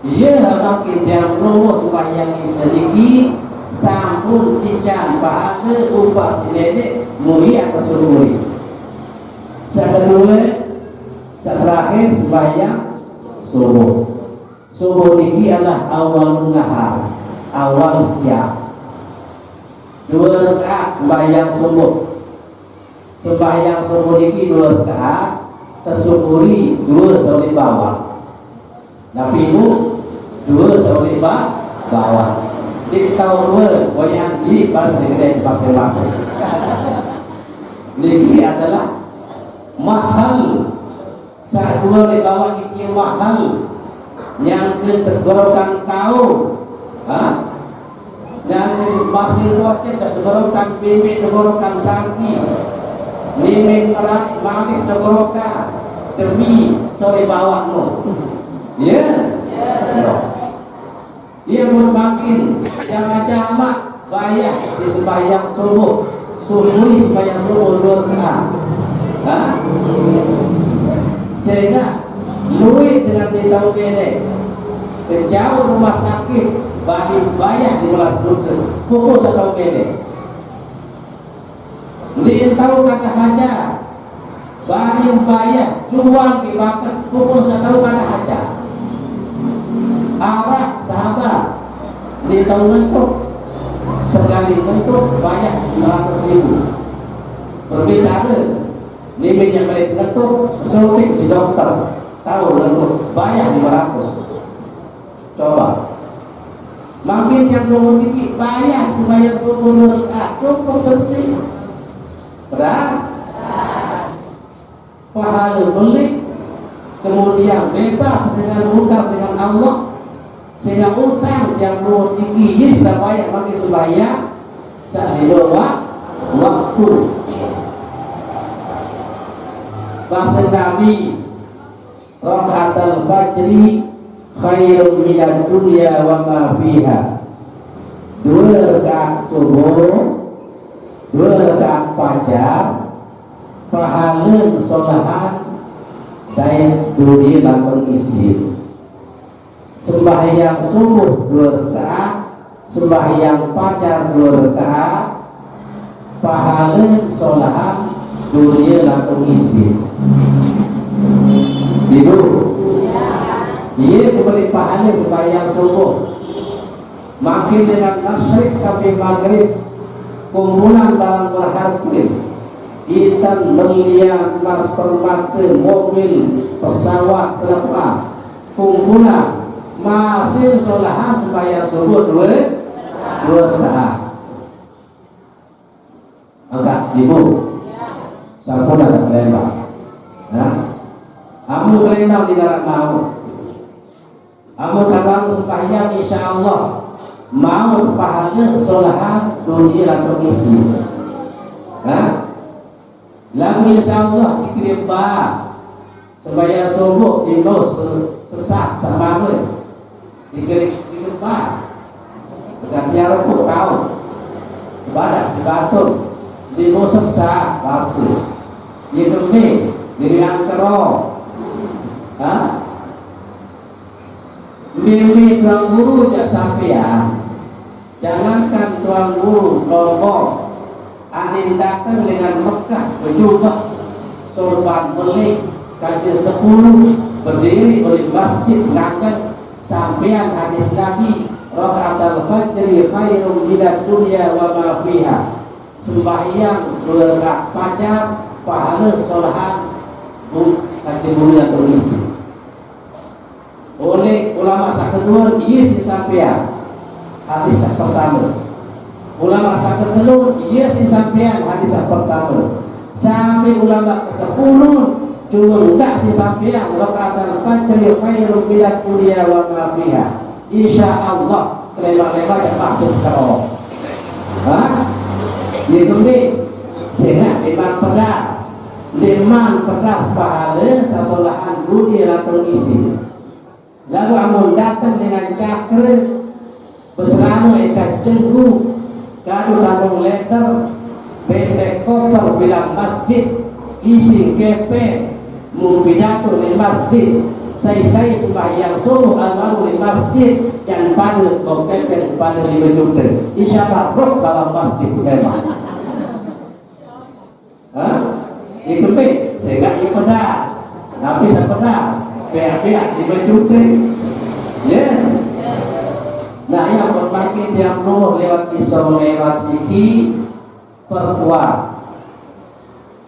[SPEAKER 2] Ia makin yang rumus supaya sedikit sampun cincang pahala upah silede mulia atau sururi. Kedua, terakhir sembahyang subuh. Subuh ini adalah awal nahar, awal siang. 2 rakaat sembahyang subuh. sembahyang subuh ini 2 rakaat, tersyukuri 2 solat bawah. Nabimu 2 solat bawah. Di tahun 2 wayang di pas negeri pasir-pasir. Negeri adalah mahal. Saat 2 di bawah ini mahal. Yang tergolongkan kau, yang pasir roket tergolongkan bibit tergolongkan sapi. Limin merat mati tergolongkan demi sore bawahmu. Ya. Dia bermakin jangan jamak bayar di sembahyang subuh. Subuhi sembahyang subuh 2 rakaat. Sehingga luwih dengan di tahun ini jauh rumah sakit bagi bayar di belas dokter pukul 1 tahun ini. Di tahu kata haja bagi bayar jual di bakat pukul 1 tahun kata haja. Arah sahabat di tahun bentuk sekali bentuk bayar 500.000. Berbeda limit yang mereka bentuk suntik si dokter tahu bentuk bayar 500. Coba makin yang nomor tinggi bayar sembahyang subuh 2 rakaat cukup bersih. Beras pahala beli kemudian bebas dengan utang dengan Allah, sehingga utang yang nomor tinggi kita bayar makin sembahyang saat di waktu. Bahasa Nabi rakaatul fajri khairun minad dunya wa ma fiha. 2 rakaat subuh, 2 rakaat fajar, pahala sholahan dan dunia dan pengisi. Sembahyang subuh 2 rakaat, sembahyang fajar 2 rakaat, pahala sholahan dunia dan pengisi. Ibu dia diberi pahala sembahyang subuh. Makin dengan nasyrik sampai maghrib, kumpulan barang berharga, ikan, berlian, emas, permata, mobil, pesawat, selapa, kumpulan masih sholahan sembahyang subuh 2 rakaat. Angkat ibu, sampun ada kelembang. Amu kelembang tidak mau. Amu tabang sembahyang insya Allah mau pahala sholahan dunia dan pengisi. Lalu insya Allah dikirim sembahyang subuh di sesat sama dikirim dan tiara pun tahu ibadah sebatul di sesat pasti di kemih di angkero. Mimpi tuan guru jak sampean, jangankan tuan guru Lombok, adin datang dengan Mekah berjubah sorban beli kajian 10 berdiri beli masjid ngangkat sampean hadis Nabi rakaatul fajri khairun minad dunya wa ma fiha. Sembahyang 2 rakaat fajar pahala sholahan kajian dunia berisi. Oleh ulama sak kedua ia si sampean hadis sak pertama. Ulama sak kedua ia si sampean hadis sak pertama. Sampai ulama ke-10 cuma enggak si sampean rakaatul fajri khairun minad dunya wa ma fiha. Insyaallah kelema-lema yang masuk ke Allah. Dia kemudian sehat iman pedas. Liman pedas pahala sasolahan dunia dan pengisi. Lalu amun datang dengan cakra berselamu ikat cenggu kadu tabung letter bentek koper bilang masjid isi kepe mumpidatu di masjid saya sembahyang subuh al-maru di masjid dan pada kepe pada di berjumpa insyaallah roh dalam masjid memang ikuti sehingga pedas tapi sepedas pihak-pihak di berjumpa. Nah yang bermakin yang nur lewat Isra Mi'raj ini perkuat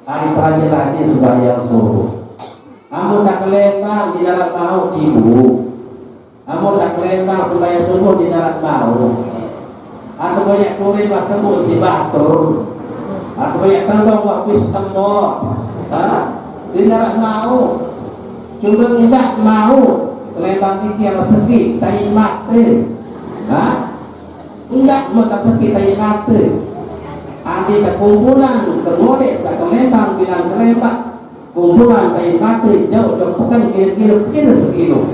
[SPEAKER 2] hari terakhir lagi sembahyang subuh. Amun tak kelempang di dalam mau ibu. Amun tak kelempang sembahyang subuh di dalam mau. Atau banyak kuring ketemu si batur. Atau banyak tembok waktu tembok. Di dalam mau. Cuma enggak mau kelempang kiki yang sakit tai mata. Enggak mau tak sakit tai mata. Andi kumpulan termodek sa kelempang bilang kelempang kumpulan tai mata jauh bukan kira-kira sekilo.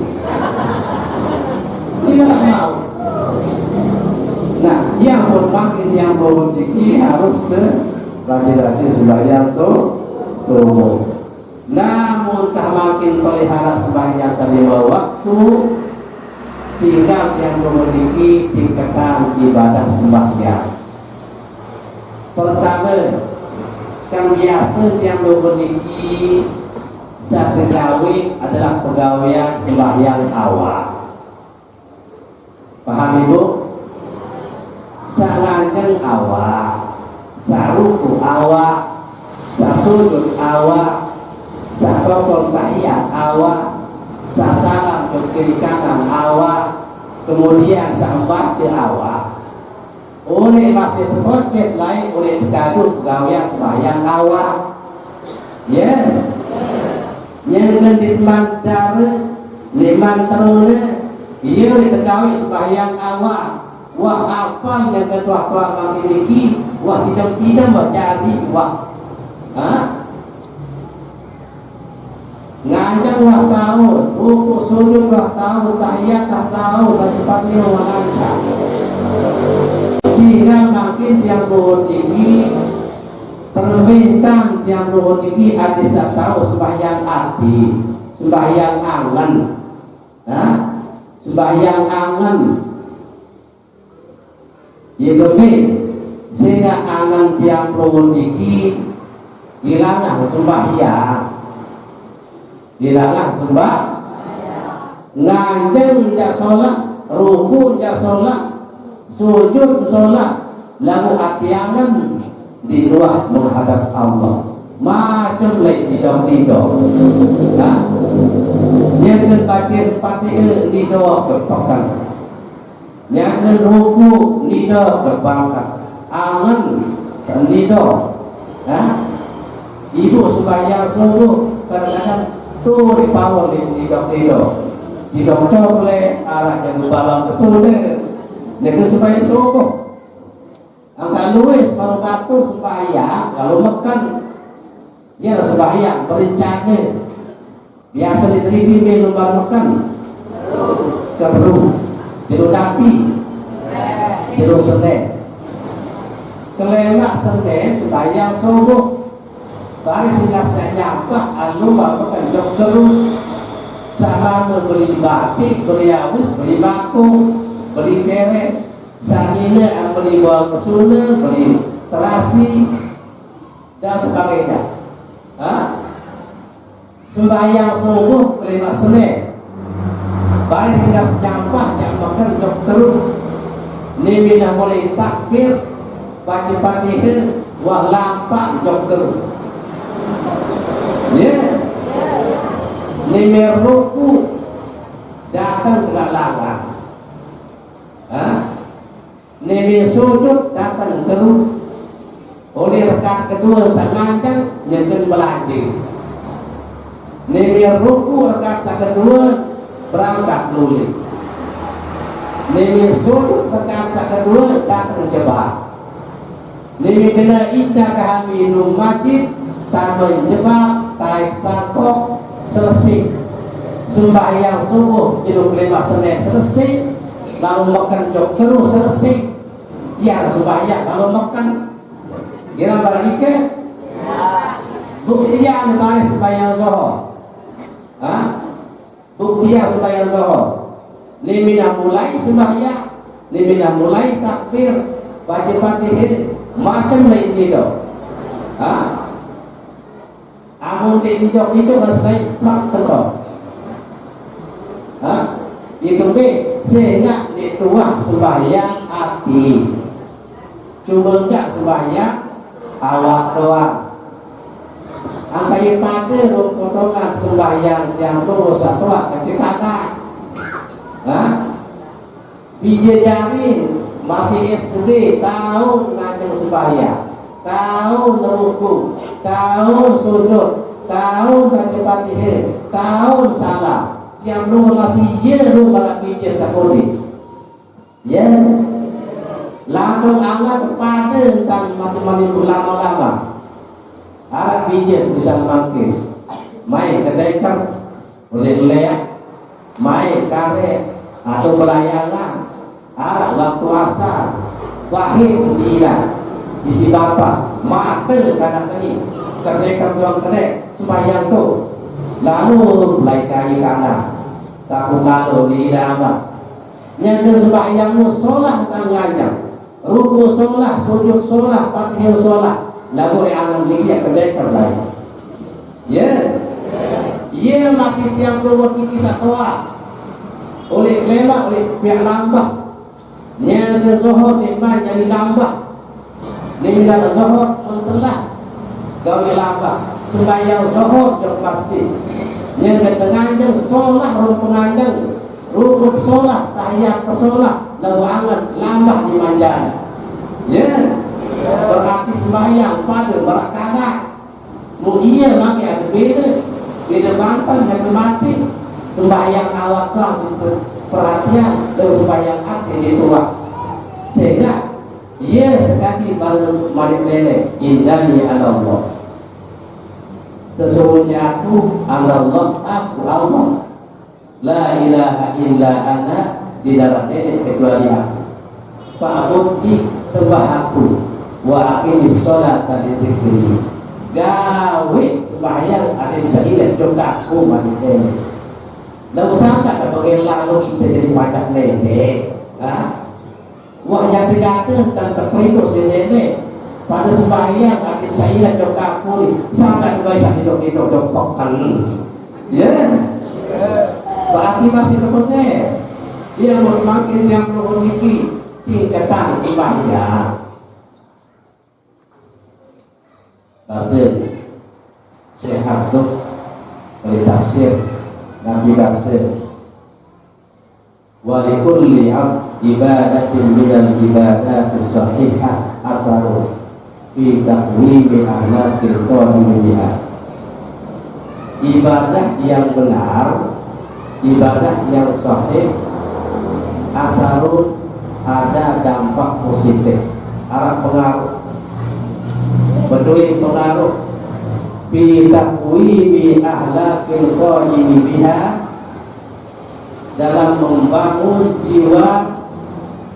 [SPEAKER 2] Tidak mau. Nah, yang bermakin yang berrezeki harus ke laki-laki sembahyang subuh. Namun tak makin pelihara sembahyang selima waktu, tinggal yang memiliki tingkatan ibadah sembahyang. Pertama, yang biasa yang memiliki satu pegawai adalah pegawaian sembahyang awal. Paham ibu? Sanganjang awal, saruku awal, sasujud awal, sakokol tahiyat awal, sasalam ke kiri kanan awal, kemudian sambaca awal. Oleh masih terpocet lain oleh terkadut pegawai sembahyang awal. Ya, yang ngendit mandara, liman terune, ia oleh terkawai sembahyang awal. Wah apa yang kedua-dua memiliki, wah tidak menjadi wah. Ngajak wah tahu, rukuk sujud wah tahu, tahiyat wah tahu, dan sepatnya wah lancar. Tidak makin yang luhur tinggi, permintaan yang luhur tinggi ada tahu sembahyang arti, sembahyang angan, sembahyang angan. Ya lebih sehingga angan tiang luhur tinggi hilangan sembahyang. Hilangan sembah ngajeng jak sholat, ruku jak sholat, sujud sholat, lalu atiangan di luar menghadap Allah macam lain didok-didok. Yang baca Fatihah didok berpakan, yang ruku didok berpangkat, angan didok. Ibu sembahyang subuh kadang-kadang tu dipawal di dokter arah yang bawa ke sudah negeri supaya subuh angka luwes baru batur sembahyang kalau makan ya sembahyang berencana biasa diterima minum baru makan keruh jeruk api jeruk sedeh kelelak sedeh sembahyang subuh. Baris sehingga saya nyampak anu makan dokter sama membeli batik, beli abus, beli baku, beli kere, sanina beli bawang kesuna, beli terasi dan sebagainya. Sembahyang subuh kelima Senin. Baris sehingga nyampak yang makan dokter ni mina mulai takbir baca Fatihah wah lampak dokter. Ya, Nimer ruku datang tidak larang. Nimer sujud datang terus. Oleh rekat kedua sengaja nyeken belanja. Nimer ruku rekat kedua berangkat dulu. Nimer sujud rekat kedua datang jebak. Nimer kena indah kami minum masjid tanpa jebak. Taik sakok selesai sembahyang subuh hidup lima Senin selesai lalu makan jok terus selesai ya sembahyang lalu makan kira barang ike buktian mari sembahyang zuhur buktian sembahyang zuhur limina mulai sembahyang limina mulai takbir baca Fatihah macam lain gitu amun didok itu harus baik mak terus. Itu sehingga dituah sembahyang hati. Cuma enggak sembahyang awak doang. angkai pada potongan sembahyang yang tu satu ketika tak. Biji jari masih SD tahu ngajeng sembahyang, tahu neruku, tahu sujud, tahu baca Fatihah, tahu salam. Yang lu masih yeru malah biji sakodi. Ya. Lalu angat pada tentang macam-macam lama-lama. Harap biji bisa mangkis. Mai kedaikan oleh-oleh, mai karet atau pelayangan. Harap waktu asar, wahid sihilan, isi bapa, matel kadang ini, kedaikan tuang kedai, sembahyang tu. Lalu mulai kali kanan, takut lalu di dalam. Yang sembahyangmu solat tangannya. Ruku solat, sujud solat, Fatihah solat. Lalu anak dia kedekar lain. Ya, ia masih tiang berbuat kiki satuan. Oleh lelak, oleh pihak lambah. Yang ke Zohor nikmat jadi lambah. Nikmat Zohor mentelah gawe lambah. Sembahyang Zohor jauh pasti. Yang ke tengahnya solat, ruku penganjang, rukuk solat, tahiyat ke solat. Lalu angan lambah di manjana. Ya, berarti sembahyang pada berakada. Mungkin lagi ada beda bantal dan mati. Sembahyang awak kasih perhatian dan sembahyang hati di tua. Sehingga ia sekali baru mari lele indani Allah. Sesungguhnya aku Allah, la ilaha illa ana. Di dalam ini kecuali aku. Fa'budni sembah aku wa aqimis sholat di zikri. Gawe sembahyang ada di sana juga aku mandi ini. Lalu sampai sebagai lalu kita jadi pajak lele. Wah yang terjatuh dan terperiuk sini pada sembahyang ada di sana juga aku sampai bisa hidup dokkan. Ya. Berarti masih terpenuh. Yang makin yang memiliki tingkatan sembahyang. Pasir sehat tu dari tafsir Nabi Kasir. Walikulli ibadatin minal ibadat sahihah asaru fi takwimi ahlakil qadimiyah. Ibadah yang benar, ibadah yang sahih, asarun ada dampak positif, arah pengaruh, betul pengaruh, bi takwimi ahlakil qadimi biha, dalam membangun jiwa,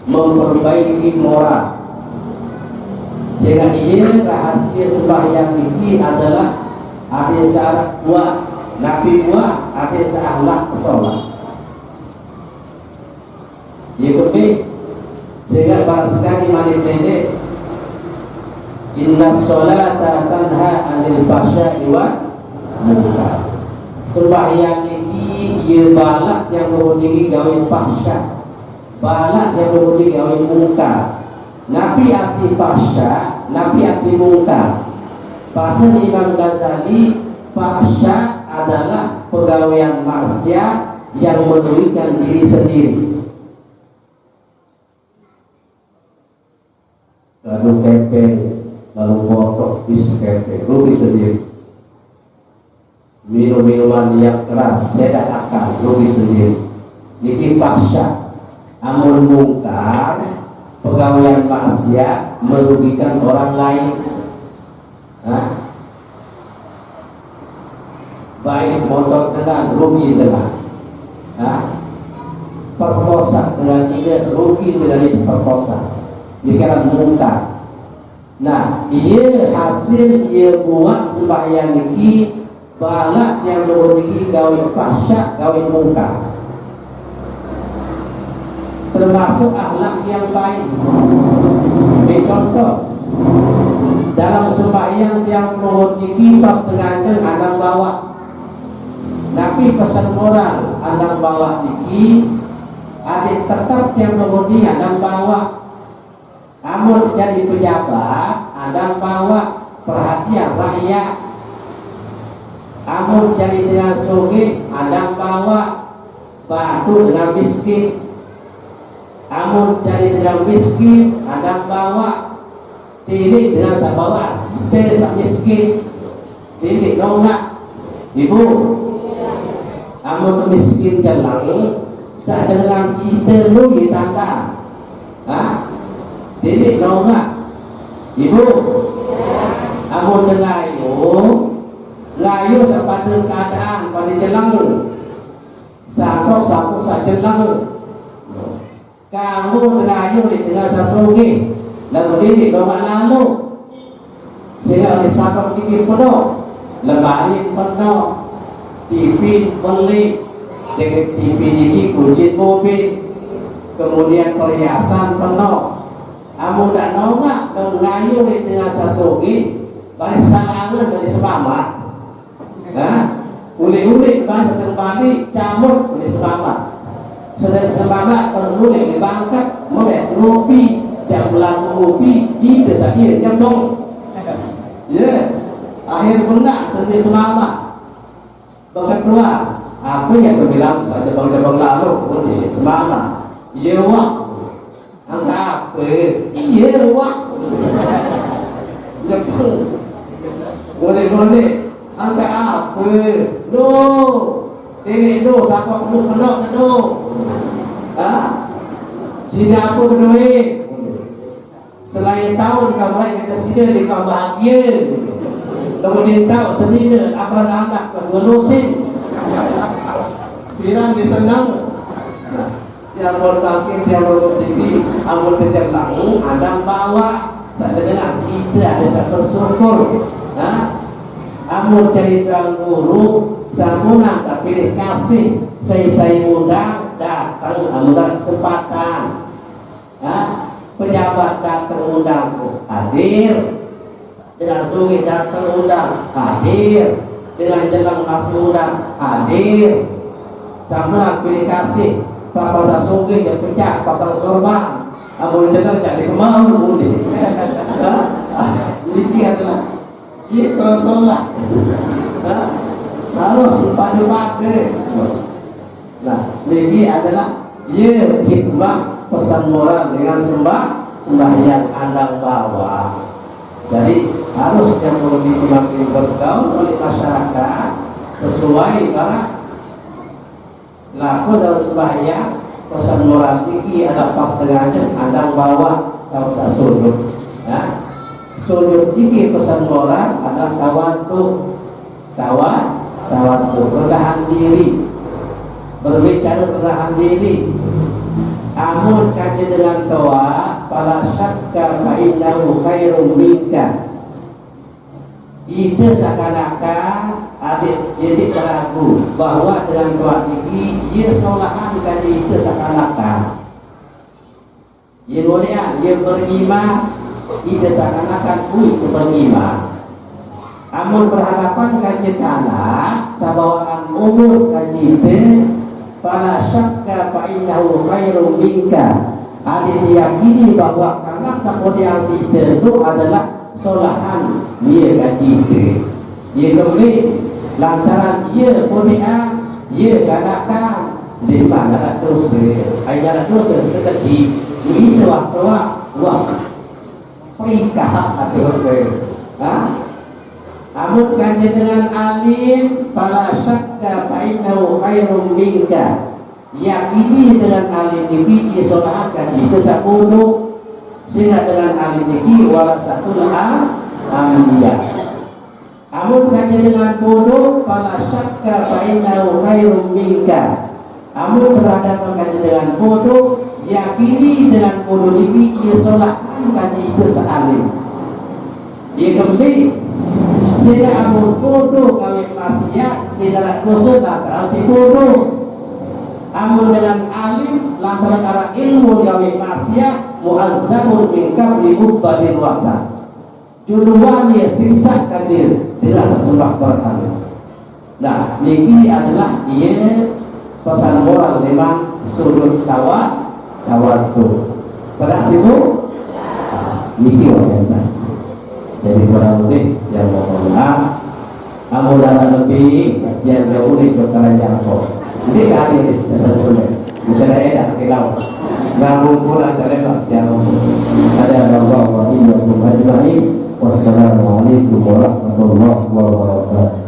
[SPEAKER 2] memperbaiki moral. Sehingga ini rahasia sembahyang ini adalah ada syarat buah, nabi buah, ada syarat sholat. Ikuti sehingga para sekali mani pendek. Inna sholata tanha anil fahsya'i wal munkar. Sembahyang ini ia balak yang mengundi gawe fahsya, balak yang mengundi gawe munkar. Nabi arti fahsya, nabi arti munkar. Pasal Imam Ghazali, fahsya adalah pegawaian maksiat yang merugikan diri sendiri. Lalu kepe, lalu botok, bis kepe, rugi sendiri. Minum-minuman yang keras, sedak akal, rugi sendiri. Niki fahsya, amun mungkar, pegawaian maksiat merugikan orang lain. Baik motor dengan rugi dengan, perkosa dengan ini rugi dengan perkosa. Dikira mungkar. Nah, ia hasil ia buat sembahyang niki balak yang merugi gawe fahsya, gawe mungkar. Termasuk akhlak yang baik. Ini contoh dalam sembahyang yang merugi pas tengah andang bawah. Nabi pesan moral andang bawah niki adik tetap yang merugi andang bawah. Amun jadi pejabat, ada bawa perhatian rakyat. Amun jadi dengan sugih ada bawa batu dengan miskin. Amun jadi dengan miskin ada bawa tilik dengan sabawa kita sak miskin. Tilik nongak ibu. Amun miskin jalan sak dengan kita lu ditanda. Tilik nongak ibu. Amun layu sepada keadaan pada jelang sapok sak jelang kamu layu dengan sasugi lalu diri dongak lalu sehingga oleh sapok tinggi penuh lemari penuh TV beli dengan TV ini kunci mobil kemudian perhiasan penuh amun tak nongak dan layu dengan sasugi baik salangan dari sebama ulik-ulik bahasa terbalik camut oleh sebama sedang sebama terulik dibangkat oleh rupi jam belakang rupi itu saja jam dong akhir benda sendiri sebama bakat keluar apa yang berbilang saja bang lalu boleh sebama iya wak angka apa iya wak lepeng boleh angka apa? Do, ini do, siapa perlu penuh do? Jika aku berduit, selain tahun kamu kita sini di kau bahagia, kemudian tahu sendiri apa anak berdosin, pirang disenang, yang bertangkir yang bertinggi, amun terjelang, ada bawa, saya dengar kita ada satu syukur, amun cerita guru samuna tak pilih kasih saya undang datang amun kesempatan pejabat datang undangku hadir dengan sungai datang undang hadir dengan jelang masih undang hadir samuna pilih kasih pasal sungai yang pecah pasal sorban amun jelang jadi kemau mudi ini adalah ini kalau sholat harus padu-padu. Nah, ini adalah hikmah pesan moral dengan sembahyang andang bawa. Jadi harus yang perlu dimakin bergaul oleh masyarakat sesuai para laku dalam sembahyang pesan moral ini ada pas dengannya andang bawa kalau usah sujud. Sujud ini pesan moral adalah tawadhu, rendahan diri, berbicara rendahan diri. Amun kaji dengan doa, pala syakka fa innahu khairun minka. Itu seakan-akan adik jadi ragu bahwa dengan doa ini ia solahan kaji itu seakan-akan. Ia mulia, ia beriman. Ia seakan-akan itu beriman. Amun berhadapan kaji tanah sabawaan umur kaji itu pada syakka fa innahu khairum minka. Ada diyakini bahwa karena sakodeasi itu adalah solahan dia kaji itu. Ia kembali lantaran ia punya ia katakan di mana dosa ayat dosa seperti itu waktu perikah atau amun kaji dengan alim pala syakka fa innahu khairum minka. Yakini dengan alim ini isolahan kaji itu sepuluh sehingga dengan alim ini warasatul anbiya. Amun kaji dengan bodoh pala syakka fa innahu khairum minka. Amun berhadapan kaji dengan bodoh yakini dengan bodoh ini isolahan kaji itu sealim. Dia kembali sehingga amun bodoh kami maksiat tidak dosa lantaran si bodoh. Amun dengan alim lantaran arah ilmu kami maksiat muazzabun min qabli ubadin wasa. Juluan dia siksa kadir tidak sesembah berkali. Nah, ini adalah ia pesan moral memang sudut tawadhu. Pada situ niki wae. Jadi kurang lebih yang mohon maaf
[SPEAKER 1] kamu dapat lebih yang unik berkala jangkau. Jadi kali ini sebetulnya misalnya enak kita ngambung pula terlebak jauh. Ada Allah wa iyyakum ajma'in. Wassalamualaikum warahmatullahi wabarakatuh.